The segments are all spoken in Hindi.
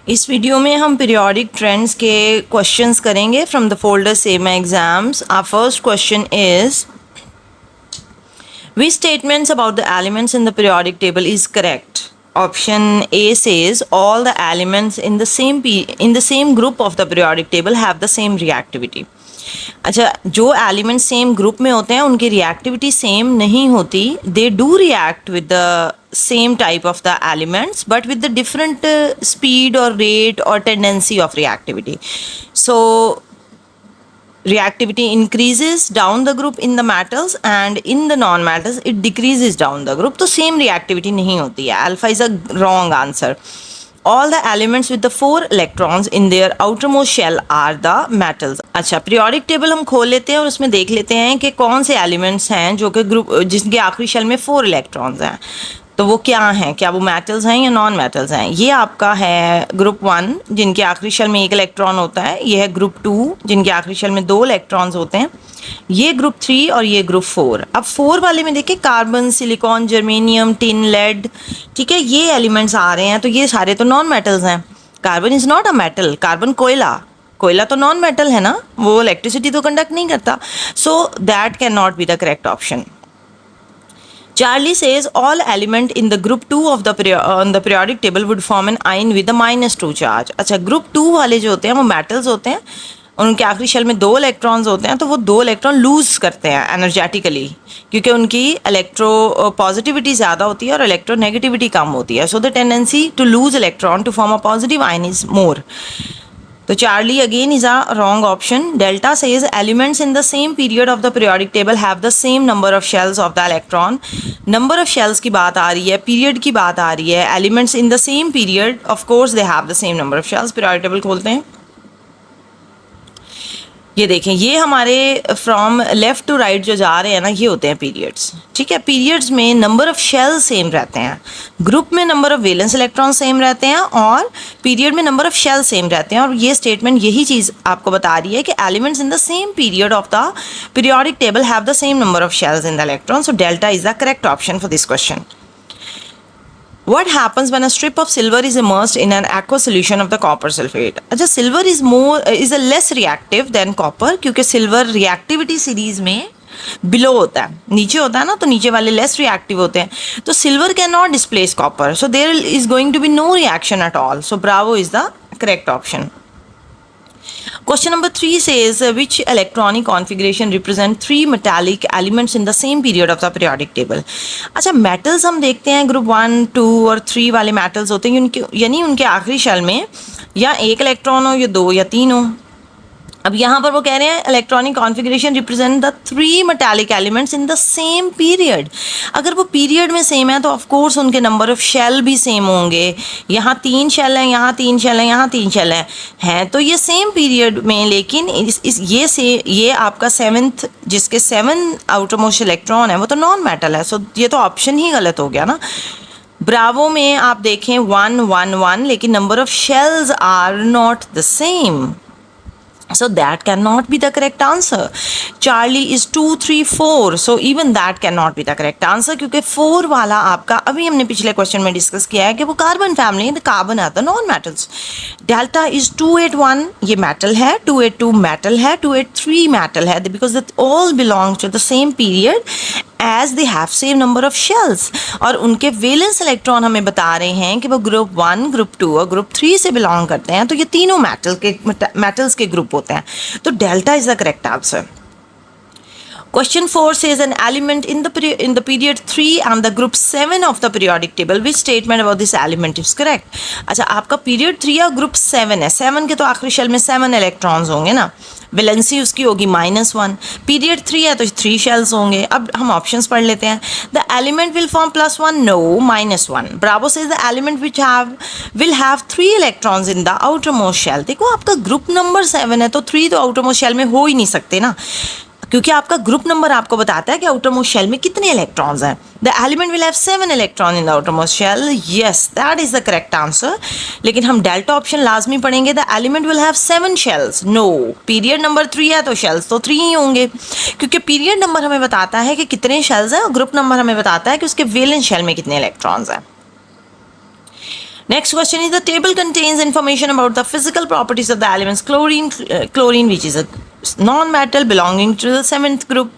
इस वीडियो में हम पीरियोडिक ट्रेंड्स के क्वेश्चंस करेंगे from the folder sema exams. Our first question is which statements about the elements in the periodic table is correct? Option A says all the elements in the same group of the periodic table have the same reactivity. अच्छा, जो एलिमेंट सेम ग्रुप में होते हैं उनकी रिएक्टिविटी सेम नहीं होती. They do react with the same type of the elements but with the different speed और रेट और tendency of reactivity. So reactivity increases down the group in the metals and in the non metals it decreases down the group. तो same reactivity नहीं होती है. Alpha is a wrong answer. All the elements with the 4 electrons in their outermost shell are the metals. अच्छा, periodic table हम खोल लेते हैं और उसमें देख लेते हैं कि कौन से elements हैं जो कि ग्रुप जिसके आखिरी शेल में 4 इलेक्ट्रॉन्स हैं. तो वो क्या हैं, क्या वो मेटल्स हैं या नॉन मेटल्स हैं? ये आपका है ग्रुप 1 जिनके आखिरी शेल में 1 इलेक्ट्रॉन होता है. ये है ग्रुप 2 जिनके आखिरी शेल में 2 इलेक्ट्रॉन्स होते हैं. ये ग्रुप 3 और ये ग्रुप 4. अब 4 वाले में देखिए carbon, silicon, germanium, tin, lead, ठीक है, ये एलिमेंट्स आ रहे हैं. तो ये सारे तो नॉन मेटल्स हैं. Carbon is not a metal. Carbon कोयला तो नॉन मेटल है ना, वो इलेक्ट्रिसिटी तो कंडक्ट नहीं करता. So that can not be the correct option. Charlie says all element in the group 2 of the periodic table would form an ion with a -2 charge. अच्छा, ग्रुप 2 वाले जो होते हैं वो मेटल्स होते हैं. उनके आखिरी शेल में 2 इलेक्ट्रॉन्स होते हैं. तो वो 2 इलेक्ट्रॉन लूज करते हैं एनर्जेटिकली क्योंकि उनकी इलेक्ट्रो पॉजिटिविटी ज़्यादा होती है और इलेक्ट्रो नेगेटिविटी कम होती है. So the tendency to lose electron to form a positive ion is more. तो Charlie again is a wrong option. Delta says elements in the same period of the periodic table have the same number of shells of the electron. Number of shells की बात आ रही है, period की बात आ रही है. Elements in the same period, of course they have the same number of shells. Periodic table खोलते हैं. ये देखें, ये हमारे फ्रॉम लेफ़्ट टू राइट जो जा रहे हैं ना, ये होते हैं पीरियड्स. ठीक है, पीरियड्स में नंबर ऑफ शेल सेम रहते हैं. ग्रुप में number of valence electron same रहते हैं और पीरियड में नंबर ऑफ शेल सेम रहते हैं. और ये स्टेटमेंट यही चीज़ आपको बता रही है कि elements in the same period of the periodic table have the same number of shells in the electron. So delta is the correct option for this question. What happens when a strip of silver is immersed in an aqueous solution of the copper sulfate? अच्छा, silver is a less reactive than copper क्योंकि silver reactivity series में बिलो होता है, नीचे होता है ना, तो नीचे वाले लेस रिएक्टिव होते हैं. तो silver can not displace copper, so there is going to be no reaction at all. So Bravo is the correct option. Question number 3 says which electronic configuration represent 3 metallic elements in the same period of the periodic table. अच्छा, metals हम देखते हैं ग्रुप 1, 2 और 3 वाले metals होते हैं यानी उनके आखिरी शेल में या 1 इलेक्ट्रॉन हो या 2 या 3 हो. अब यहाँ पर वो कह रहे हैं electronic configuration represent the 3 metallic elements in the same period. अगर वो पीरियड में सेम है तो ऑफ कोर्स उनके नंबर ऑफ शेल भी सेम होंगे. यहाँ 3 शेल हैं, यहाँ 3 शेल हैं, यहाँ 3 शेल हैं तो ये सेम पीरियड में. लेकिन ये आपका 7th जिसके 7 आउटरमोस्ट इलेक्ट्रॉन है वो तो नॉन मेटल है. सो ये तो ऑप्शन ही गलत हो गया ना. ब्रावो में आप देखें 1, 1, 1, लेकिन number of shells are not the same. So that cannot be the correct answer. Charlie is 2, 3, 4. So even that cannot be the correct answer क्योंकि 4 वाला आपका अभी हमने पिछले क्वेश्चन में डिस्कस किया है कि वो कार्बन फैमिली है. कार्बन आता नॉन मेटल्स. डेल्टा इज 281, ये मेटल है. 282 मेटल है. 283 मेटल है because all belong to the same period as they have same number of shells. और उनके वैलेंस इलेक्ट्रॉन हमें बता रहे हैं कि वो ग्रुप 1, ग्रुप 2 और ग्रुप 3 से बिलोंग करते हैं. तो ये तीनों मेटल्स के ग्रुप होते हैं. तो delta is the correct answer. Question 4 says an element in the period 3 and the group 7 of the periodic table. Which statement about this element is correct? अच्छा, आपका period 3 और group 7 है. 7 के तो आखिरी शेल में 7 इलेक्ट्रॉन्स होंगे ना. वैलेंसी उसकी होगी -1. पीरियड 3 है तो 3 शेल्स होंगे. अब हम ऑप्शंस पढ़ लेते हैं. The element will form +1, no, -1. Bravo says the element will have 3 electrons in the outermost shell. देखो, आपका ग्रुप नंबर 7 है तो 3 तो आउटर मोस्ट शेल में हो ही नहीं सकते ना क्योंकि आपका ग्रुप नंबर आपको बताता है कि आउटर मोस्ट शेल में कितने इलेक्ट्रॉन्स हैं. The element will have 7 electron in the outermost shell. Yes, that is the correct answer. लेकिन हम डेल्टा ऑप्शन लाजमी पढ़ेंगे. The element will have 7 shells. No, period number 3 है तो शेल्स तो 3 ही होंगे क्योंकि पीरियड नंबर हमें बताता है कि कितने शेल्स हैं और ग्रुप नंबर हमें बताता है कि उसके वैलेंस शेल में कितने इलेक्ट्रॉन्स हैं. Next question is the table contains information about the physical properties of the elements chlorine which is a non-metal belonging to the 7th group.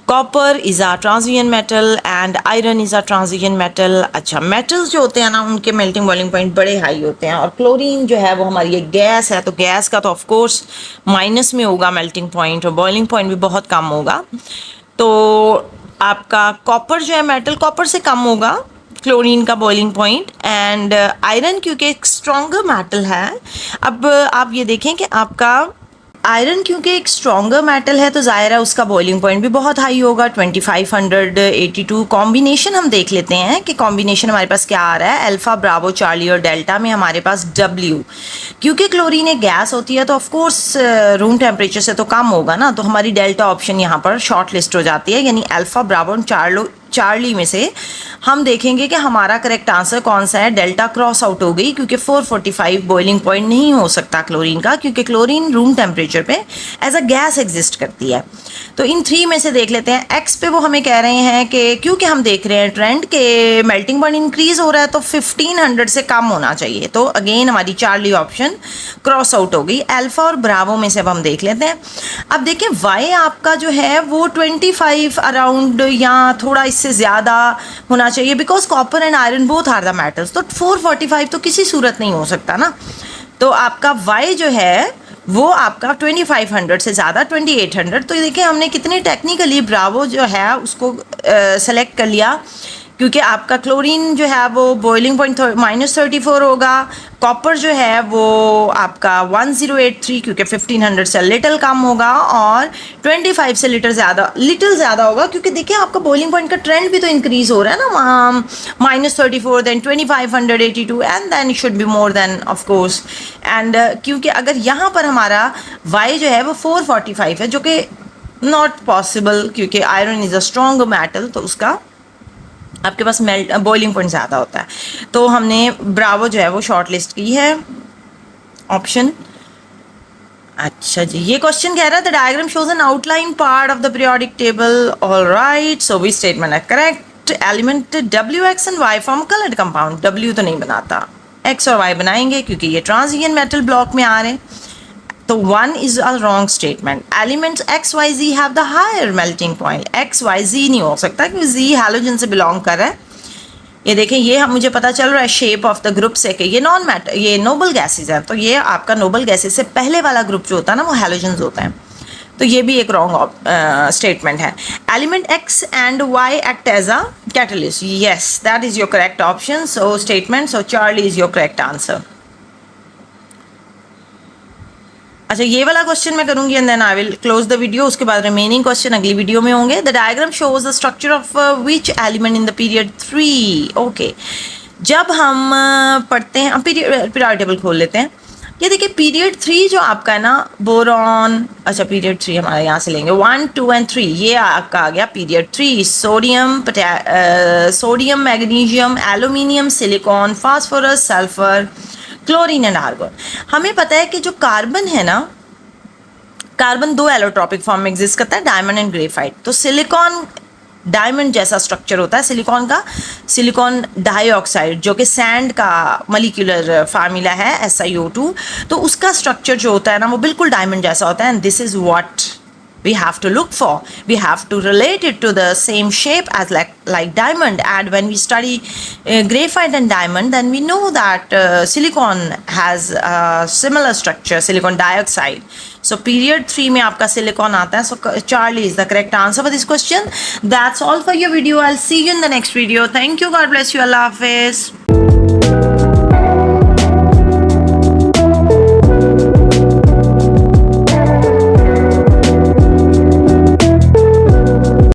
Copper is a transition metal and iron is a transition metal. अच्छा metals जो होते हैं ना उनके melting boiling point बड़े high होते हैं और chlorine जो है वो हमारी एक गैस है तो गैस का तो of course माइनस में होगा melting point और boiling point भी बहुत कम होगा. तो आपका कॉपर जो है मेटल कॉपर से कम होगा क्लोरीन का बॉइलिंग पॉइंट एंड आयरन क्योंकि एक स्ट्रॉन्गर मेटल है. अब आप ये देखें कि आपका आयरन क्योंकि एक स्ट्रॉन्गर मेटल है तो ज़ाहिर है उसका बॉइलिंग पॉइंट भी बहुत हाई होगा 2582. कॉम्बिनेशन हम देख लेते हैं कि कॉम्बिनेशन हमारे पास क्या आ रहा है. अल्फ़ा ब्रावो चार्ली और डेल्टा में हमारे पास W क्योंकि क्लोरीन एक गैस होती है तो ऑफ कोर्स रूम टेम्परेचर से तो कम होगा ना. तो हमारी डेल्टा ऑप्शन यहाँ पर शॉर्ट लिस्ट हो जाती है यानी अल्फ़ा ब्रावो चार्ली में से हम देखेंगे कि हमारा करेक्ट आंसर कौन सा है. डेल्टा क्रॉस आउट हो गई क्योंकि 445 बॉइलिंग पॉइंट नहीं हो सकता क्लोरीन का क्योंकि क्लोरीन रूम टेम्परेचर पे एज अ गैस एग्जिस्ट करती है. तो इन 3 में से देख लेते हैं. एक्स पे वो हमें कह रहे हैं कि क्योंकि हम देख रहे हैं ट्रेंड के मेल्टिंग पॉइंट इंक्रीज हो रहा है तो 1500 से कम होना चाहिए. तो अगेन हमारी चार्ली ऑप्शन क्रॉस आउट हो गई. अल्फा और ब्रावो में से अब हम देख लेते हैं. अब देखिए वाई आपका जो है वो 25 अराउंड या थोड़ा इससे ज़्यादा होना चाहिए because copper and iron both are the metals. तो 445 तो किसी सूरत नहीं हो सकता ना. तो आपका वाई जो है वो आपका 2500 से ज़्यादा 2800. तो देखिए हमने कितने टेक्निकली ब्रावो जो है उसको सेलेक्ट कर लिया क्योंकि आपका क्लोरीन जो है वो बॉइलिंग पॉइंट -34 होगा. कॉपर जो है वो आपका 1083 क्योंकि 1500 से लिटिल कम होगा और 25 से लिटिल ज़्यादा होगा क्योंकि देखिए आपका बॉइलिंग पॉइंट का ट्रेंड भी तो इंक्रीज़ हो रहा है ना वहाँ -34 then 2582 and then it should be more than of course. And क्योंकि अगर यहाँ पर हमारा वाई जो है वो 445 है जो कि नॉट पॉसिबल क्योंकि iron is a strong metal तो उसका आपके पास बॉइलिंग पॉइंट ज़्यादा होता है. तो हमने ब्रावो जो है वो शॉर्ट लिस्ट की है ऑप्शन. अच्छा जी ये क्वेश्चन कह रहा है the diagram shows an outline part of the periodic table. Alright so we statement है correct. Element W X and Y form coloured compound. W तो नहीं बनाता X और Y बनाएंगे क्योंकि ये ट्रांजिशन मेटल ब्लॉक में आ रहे हैं. तो 1 is a wrong statement. Elements X, Y, Z have the higher melting point. X, Y, Z नहीं हो सकता क्योंकि Z हैलोजन से बिलोंग कर रहा है. ये देखें ये हम मुझे पता चल रहा है शेप ऑफ द ग्रुप से कि ये नोबल गैसेज हैं. तो ये आपका नोबल गैसेज से पहले वाला ग्रुप जो होता है ना वो हैलोजन्स होता है. तो ये भी एक रॉन्ग स्टेटमेंट है. Element X and Y act as a catalyst. Yes, that is your correct option. So statement. So Charlie is your correct answer. अच्छा ये वाला क्वेश्चन मैं करूँगी and then I will close the video. उसके बाद रिमेनिंग क्वेश्चन अगली वीडियो में होंगे. The diagram shows the structure of which element in the period 3. Okay जब हम पढ़ते हैं पीरियड टेबल खोल लेते हैं. ये देखिए पीरियड 3 जो आपका है ना बोरॉन. अच्छा पीरियड 3 हमारा यहाँ से लेंगे 1, 2 एंड 3. ये आपका आ गया period 3. Sodium magnesium aluminium silicon phosphorus sulphur chlorine and argon. हमें पता है कि जो कार्बन है ना कार्बन 2 एलोट्रॉपिक फॉर्म में एग्जिस्ट करता है डायमंड एंड ग्रेफाइट. तो सिलिकॉन डायमंड जैसा स्ट्रक्चर होता है सिलिकॉन का. सिलिकॉन डाइऑक्साइड जो कि सैंड का मॉलिक्यूलर फार्मूला है SiO2. तो उसका स्ट्रक्चर जो होता है ना वो बिल्कुल डायमंड जैसा होता है. And this is what we have to look for. We have to relate it to the same shape as like diamond. And when we study graphite and diamond, then we know that silicon has a similar structure, silicon dioxide. So period 3 में आपका silicon आता है. So Charlie is the correct answer for this question. That's all for your video. I'll see you in the next video. Thank you. God bless you. Allah Hafiz.